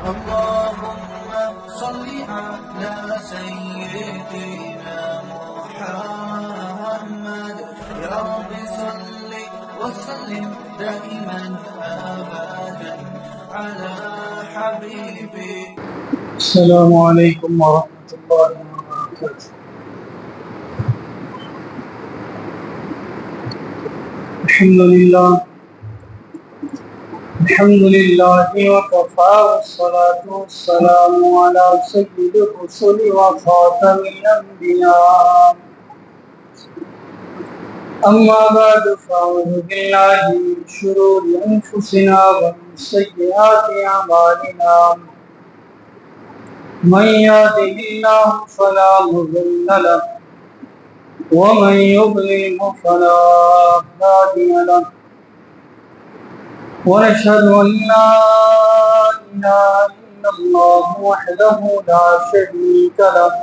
اللهم صل على سيدنا محمد يا رب صل وسلم دائما أبدا على حبيبي. السلام علیکم ورحمۃ اللہ وبرکاتہ۔ الحمد للہ وکفى والصلاة والسلام علی سید الرسل وخاتم الانبیاء، اما بعد فاعوذ باللہ من شرور انفسنا ومن سیئات اعمالنا، من يهده الله فلا مضل له ومن يضلل فلا هادي له، ونشهد أن لا إله إلا الله وحده لا شريك له،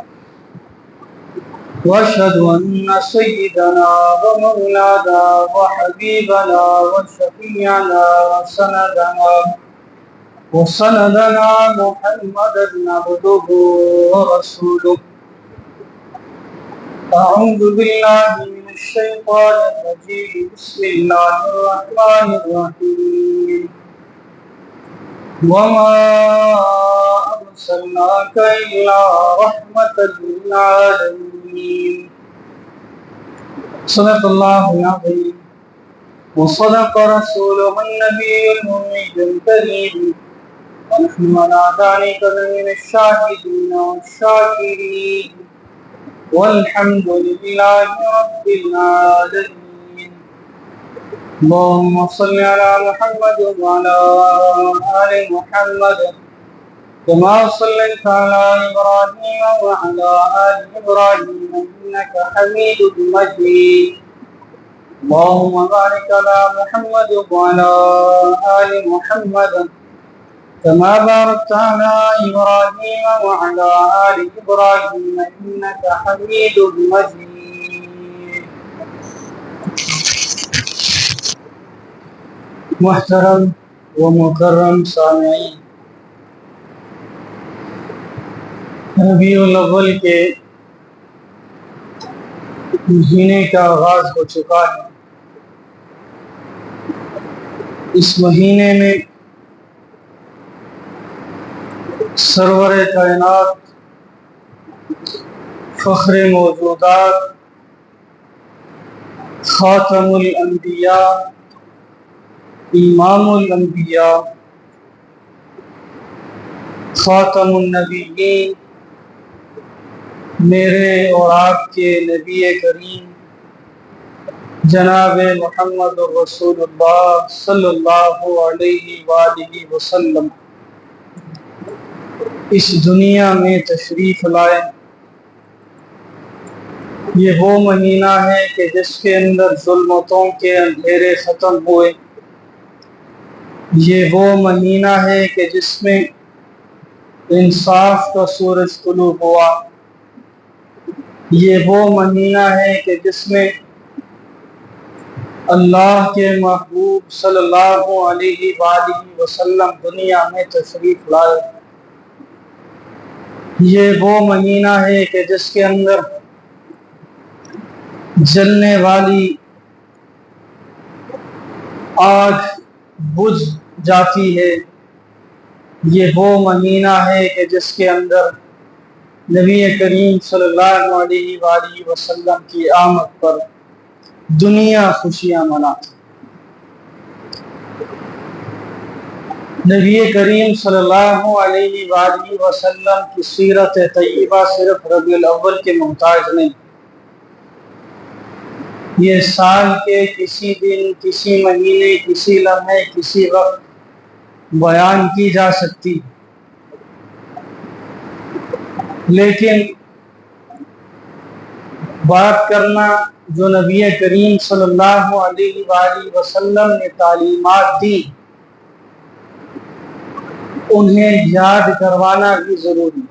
وأشهد أن سيدنا ومولانا وحبيبنا وشفيعنا وسندنا محمدا عبده ورسوله. أعوذ بالله من الشيطان الرجيم، بسم الله الرحمن الرحيم. وما أرسلناك إلا رحمة للعالمين. صدق الله العظيم وصدق رسوله النبي الأمي الكريم، ونحن على ذلك من الشاهدين والشاكرين، والحمد لله رب العالمين. اللهم صل على محمد وعلى آل محمد كما صليت على إبراهيم وعلى آل إبراهيم إنك حميد مجيد. اللهم بارك على محمد وعلى آل محمد كما باركت على إبراهيم وعلى آل إبراهيم إنك حميد مجيد. محترم و مکرم سامعین، ربیع الاول کے مہینے کا آغاز ہو چکا ہے۔ اس مہینے میں سرور کائنات، فخر موجودات، خاتم الانبیاء، امام الانبیاء، خاتم النبیین، میرے اور آپ کے نبی کریم جناب محمد رسول اللہ صلی اللہ علیہ وآلہ وسلم اس دنیا میں تشریف لائے۔ یہ وہ مہینہ ہے کہ جس کے اندر ظلمتوں کے اندھیرے ختم ہوئے۔ یہ وہ مہینہ ہے کہ جس میں انصاف کا سورج طلوع ہوا۔ یہ وہ مہینہ ہے کہ جس میں اللہ کے محبوب صلی اللہ علیہ وآلہ وسلم دنیا میں تشریف لائے۔ یہ وہ مہینہ ہے کہ جس کے اندر جلنے والی آگ بجھ جاتی ہے۔ یہ وہ مہینہ ہے کہ جس کے اندر نبی کریم صلی اللہ علیہ وآلہ وسلم کی آمد پر دنیا خوشیاں مناتی۔ نبی کریم صلی اللہ علیہ وآلہ وسلم کی سیرت طیبہ صرف ربیع الاول کے محتاج نہیں، یہ سال کے کسی دن، کسی مہینے، کسی لمحے، کسی وقت بیان کی جا سکتی، لیکن بات کرنا جو نبی کریم صلی اللہ علیہ وآلہ وسلم نے تعلیمات دی انہیں یاد کروانا بھی ضروری ہے۔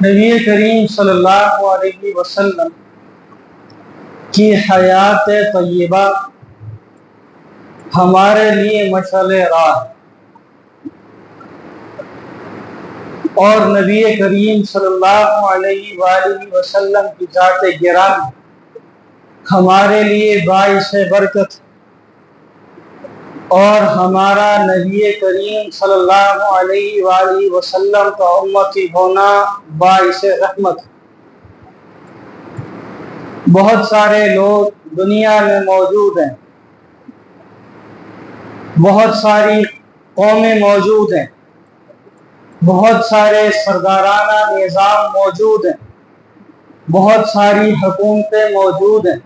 نبی کریم صلی اللہ علیہ وسلم کی حیات طیبہ ہمارے لیے مشعل راہ اور نبی کریم صلی اللہ علیہ وآلہ وسلم کی ذات گرامی ہمارے لیے باعث برکت اور ہمارا نبی کریم صلی اللہ علیہ وآلہ وسلم کا امتی ہونا باعث رحمت۔ بہت سارے لوگ دنیا میں موجود ہیں، بہت ساری قومیں موجود ہیں، بہت سارے سردارانہ نظام موجود ہیں، بہت ساری حکومتیں موجود ہیں،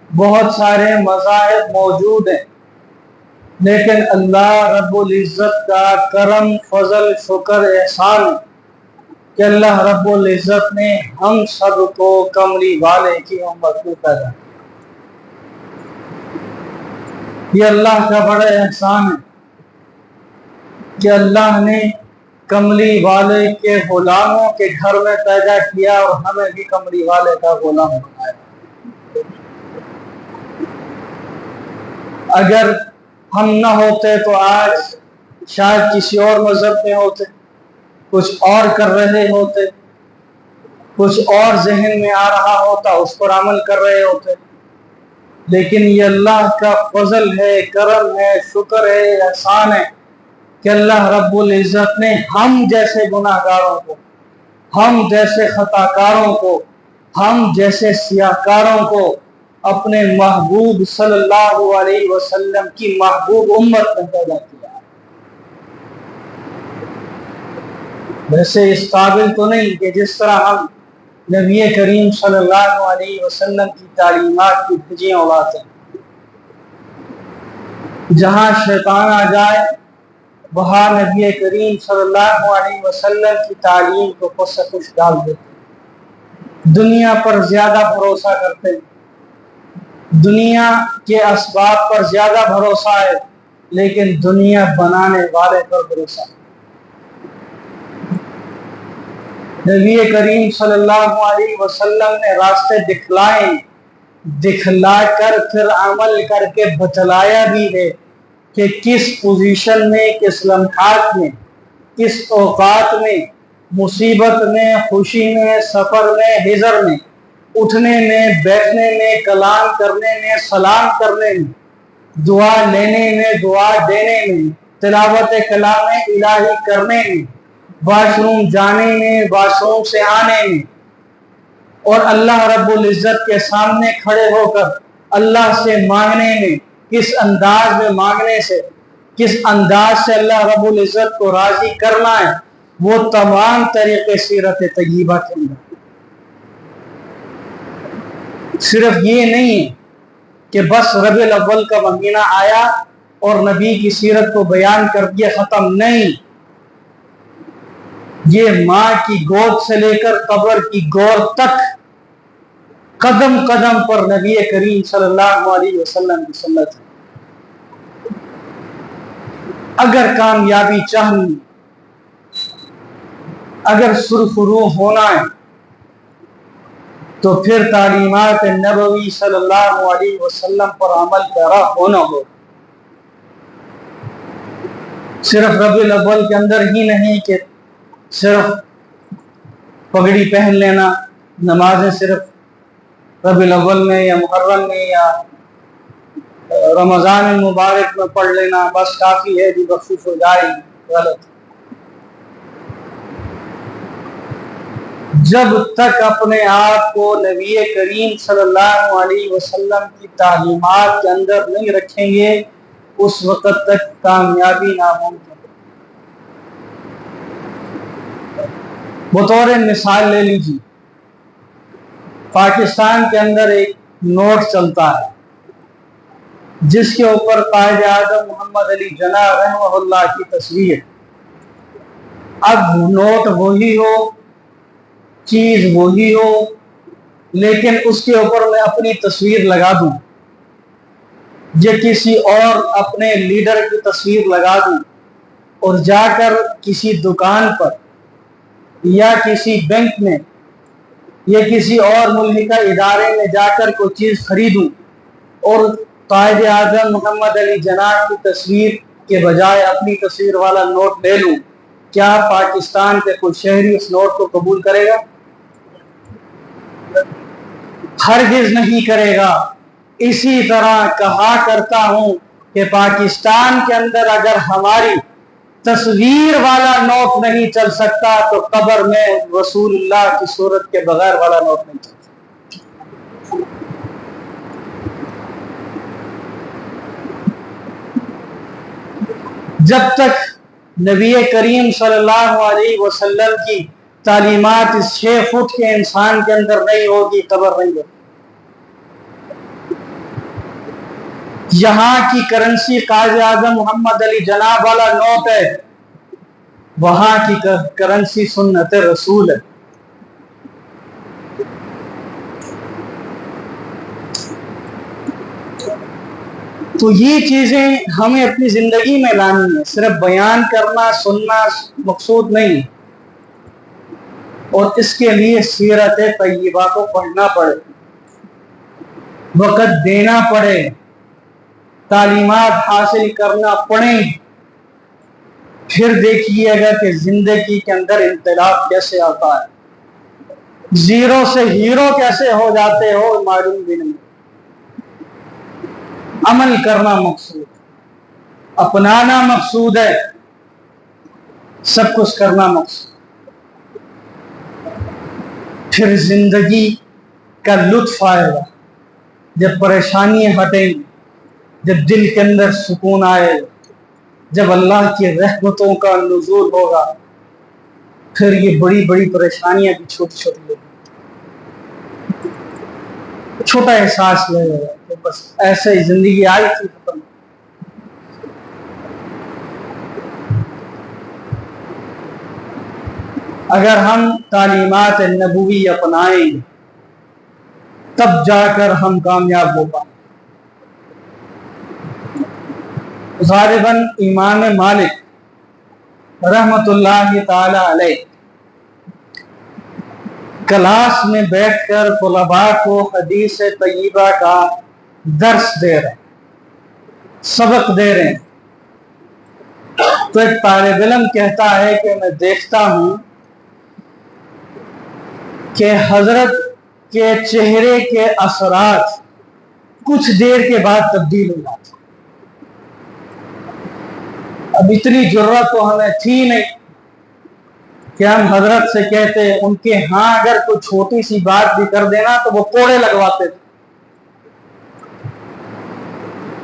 بہت سارے مذاہب موجود ہیں، لیکن اللہ رب العزت کا کرم، فضل، شکر، احسان ہے کہ اللہ رب العزت نے ہم سب کو کملی والے کی امت میں پیدا کیا۔ یہ اللہ کا بڑا احسان ہے کہ اللہ نے کملی والے کے غلاموں کے گھر میں پیدا کیا اور ہمیں بھی کملی والے کا غلام بنایا۔ اگر ہم نہ ہوتے تو آج شاید کسی اور مذہب میں ہوتے، کچھ اور کر رہے ہوتے، کچھ اور ذہن میں آ رہا ہوتا، اس پر عمل کر رہے ہوتے، لیکن یہ اللہ کا فضل ہے، کرم ہے، شکر ہے، احسان ہے کہ اللہ رب العزت نے ہم جیسے گناہ گاروں کو، ہم جیسے خطا کاروں کو، ہم جیسے سیاہ کاروں کو اپنے محبوب صلی اللہ علیہ وسلم کی محبوب امت میں پیدا کیا۔ ویسے اس قابل تو نہیں کہ جس طرح ہم نبی کریم صلی اللہ علیہ وسلم کی تعلیمات کی دھجیاں اڑاتے ہیں، جہاں شیطان آ جائے وہاں نبی کریم صلی اللہ علیہ وسلم کی تعلیم کو پس پش ڈال دیتے، دنیا پر زیادہ بھروسہ کرتے ہیں، دنیا کے اسباب پر زیادہ بھروسہ ہے، لیکن دنیا بنانے والے پر بھروسہ ہے۔ نبی کریم صلی اللہ علیہ وسلم نے راستے دکھلائے، دکھلا کر پھر عمل کر کے بتلایا بھی ہے کہ کس پوزیشن میں، کس لمحات میں، کس اوقات میں، مصیبت میں، خوشی میں، سفر میں، ہجر میں، اٹھنے میں، بیٹھنے میں، کلام کرنے میں، سلام کرنے میں، دعا لینے میں، دعا دینے میں، تلاوت کلام الہی کرنے میں، واش روم جانے میں، واش روم سے آنے میں، اور اللہ رب العزت کے سامنے کھڑے ہو کر اللہ سے مانگنے میں، کس انداز میں مانگنے سے، کس انداز سے اللہ رب العزت کو راضی کرنا ہے، وہ تمام طریقے سیرت طیبہ کے اندر۔ صرف یہ نہیں ہے کہ بس ربیع الاول کا مہینہ آیا اور نبی کی سیرت کو بیان کر دیا، ختم نہیں۔ یہ ماں کی گود سے لے کر قبر کی گور تک قدم قدم پر نبی کریم صلی اللہ علیہ وسلم کی سنت ہے۔ اگر کامیابی چاہنی، اگر سرخرو ہونا ہے تو پھر تعلیمات نبوی صلی اللہ علیہ وسلم پر عمل پیرا ہونا ہو۔ صرف ربیع الاول کے اندر ہی نہیں کہ صرف پگڑی پہن لینا، نمازیں صرف ربیع الاول میں یا محرم میں یا رمضان المبارک میں پڑھ لینا بس کافی ہے، جی بخشش ہو جائے گی، غلط۔ جب تک اپنے آپ کو نبی کریم صلی اللہ علیہ وسلم کی تعلیمات کے اندر نہیں رکھیں گے اس وقت تک کامیابی ناممکن۔ بطور مثال لے لیجیے، پاکستان کے اندر ایک نوٹ چلتا ہے جس کے اوپر قائد اعظم محمد علی جناح رحمہ اللہ کی تصویر۔ اب نوٹ وہی ہو، چیز وہی ہو، لیکن اس کے اوپر میں اپنی تصویر لگا دوں یا کسی اور اپنے لیڈر کی تصویر لگا دوں اور جا کر کسی دکان پر یا کسی بینک میں یا کسی اور ملک کا ادارے میں جا کر کوئی چیز خریدوں اور قائد اعظم محمد علی جناح کی تصویر کے بجائے اپنی تصویر والا نوٹ لے لوں، کیا پاکستان کے کوئی شہری اس نوٹ کو قبول کرے گا؟ ہرگز نہیں کرے گا۔ اسی طرح کہا کرتا ہوں کہ پاکستان کے اندر اگر ہماری تصویر والا نوٹ نہیں چل سکتا تو قبر میں رسول اللہ کی صورت کے بغیر والا نوٹ نہیں چل سکتا۔ جب تک نبی کریم صلی اللہ علیہ وسلم کی تعلیمات اس 6 فٹ کے انسان کے اندر نہیں ہوگی، قبر نہیں ہوگی۔ یہاں کی کرنسی قائد اعظم محمد علی جناح والا نوٹ ہے، وہاں کی کرنسی سنت رسول ہے۔ تو یہ چیزیں ہمیں اپنی زندگی میں لانی ہے، صرف بیان کرنا سننا مقصود نہیں، اور اس کے لیے سیرت طیبہ کو پڑھنا پڑے، وقت دینا پڑے، تعلیمات حاصل کرنا پڑیں۔ پھر دیکھیے گا کہ زندگی کے اندر انقلاب کیسے آتا ہے، زیرو سے ہیرو کیسے ہو جاتے ہو معلوم بھی نہیں۔ عمل کرنا مقصود، اپنانا مقصود ہے، سب کچھ کرنا مقصود۔ پھر زندگی کا لطف آئے گا جب پریشانیاں ہٹیں گی، جب دل کے اندر سکون آئے گا، جب اللہ کی رحمتوں کا نزول ہوگا، پھر یہ بڑی بڑی پریشانیاں بھی چھوٹی چھوٹی ہوگی، چھوٹا احساس لے گا کہ بس ایسے ہی زندگی آئی تھی ختم۔ اگر ہم تعلیمات نبوی اپنائیں گے تب جا کر ہم کامیاب ہو پائیں۔ غالباً امام مالک رحمت اللہ تعالی علیہ کلاس میں بیٹھ کر طلباء کو حدیث طیبہ کا درس دے رہے ہیں، سبق دے رہے ہیں، تو ایک طالب علم کہتا ہے کہ میں دیکھتا ہوں کہ حضرت کے چہرے کے اثرات کچھ دیر کے بعد تبدیل ہو جاتے ہیں۔ اب اتنی جرات تو ہمیں تھی نہیں کہ ہم حضرت سے کہتے، ان کے ہاں اگر کوئی چھوٹی سی بات بھی کر دینا تو وہ کوڑے لگواتے تھے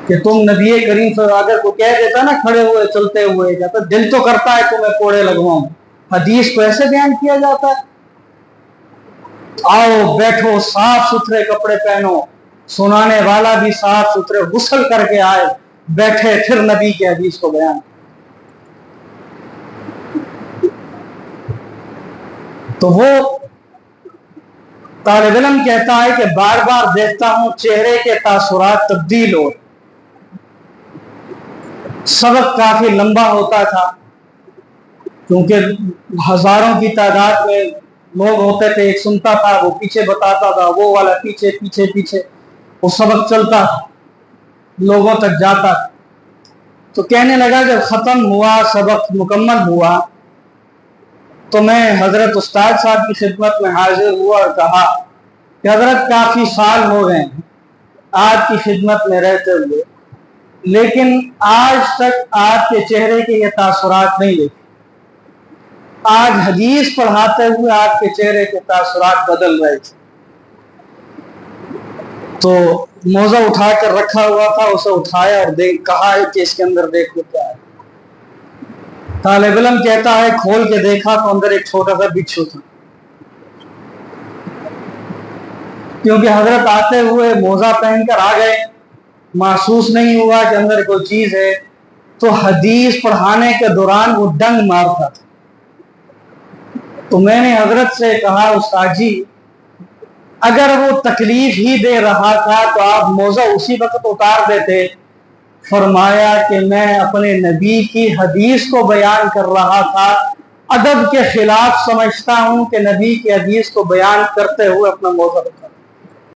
کہ تم نبی کریم صلی اللہ علیہ وسلم اگر کوئی کہہ دیتا نا کھڑے ہوئے چلتے ہوئے، کہتا دل تو کرتا ہے تمہیں کوڑے لگواؤں، حدیث کو ایسے بیان کیا جاتا ہے؟ آؤ بیٹھو، صاف ستھرے کپڑے پہنو، سنانے والا بھی صاف ستھرے غسل کر کے آئے، بیٹھے پھر نبی کی حدیث کو بیان۔ تو وہ طالب علم کہتا ہے کہ بار بار دیکھتا ہوں چہرے کے تاثرات تبدیل ہو۔ سبق کافی لمبا ہوتا تھا کیونکہ ہزاروں کی تعداد میں لوگ ہوتے تھے، ایک سنتا تھا، وہ پیچھے بتاتا تھا، وہ والا پیچھے پیچھے پیچھے، وہ سبق چلتا تھا، لوگوں تک جاتا تھا۔ تو کہنے لگا جب ختم ہوا، سبق مکمل ہوا، تو میں حضرت استاد صاحب کی خدمت میں حاضر ہوا اور کہا کہ حضرت کافی سال ہو گئے ہیں آپ کی خدمت میں رہتے ہوئے، لیکن آج تک آپ کے چہرے کے یہ تاثرات نہیں دیکھے۔ آج حدیث پڑھاتے ہوئے آپ کے چہرے کے تاثرات بدل رہے تھے۔ تو موزہ اٹھا کر رکھا ہوا تھا، اسے اٹھایا اور کہا ہے کہ اس کے اندر دیکھو کیا ہے۔ طالب علم کہتا ہے کھول کے دیکھا تو اندر ایک چھوٹا سا بچھو تھا، کیونکہ حضرت آتے ہوئے موزہ پہن کر آ گئے، محسوس نہیں ہوا کہ اندر کوئی چیز ہے، تو حدیث پڑھانے کے دوران وہ ڈنگ مارتا تھا۔ تو میں نے حضرت سے کہا استاد جی اگر وہ تکلیف ہی دے رہا تھا تو آپ موزہ اسی وقت اتار دیتے۔ فرمایا کہ میں اپنے نبی کی حدیث کو بیان کر رہا تھا، ادب کے خلاف سمجھتا ہوں کہ نبی کی حدیث کو بیان کرتے ہوئے اپنا موزہ اتار۔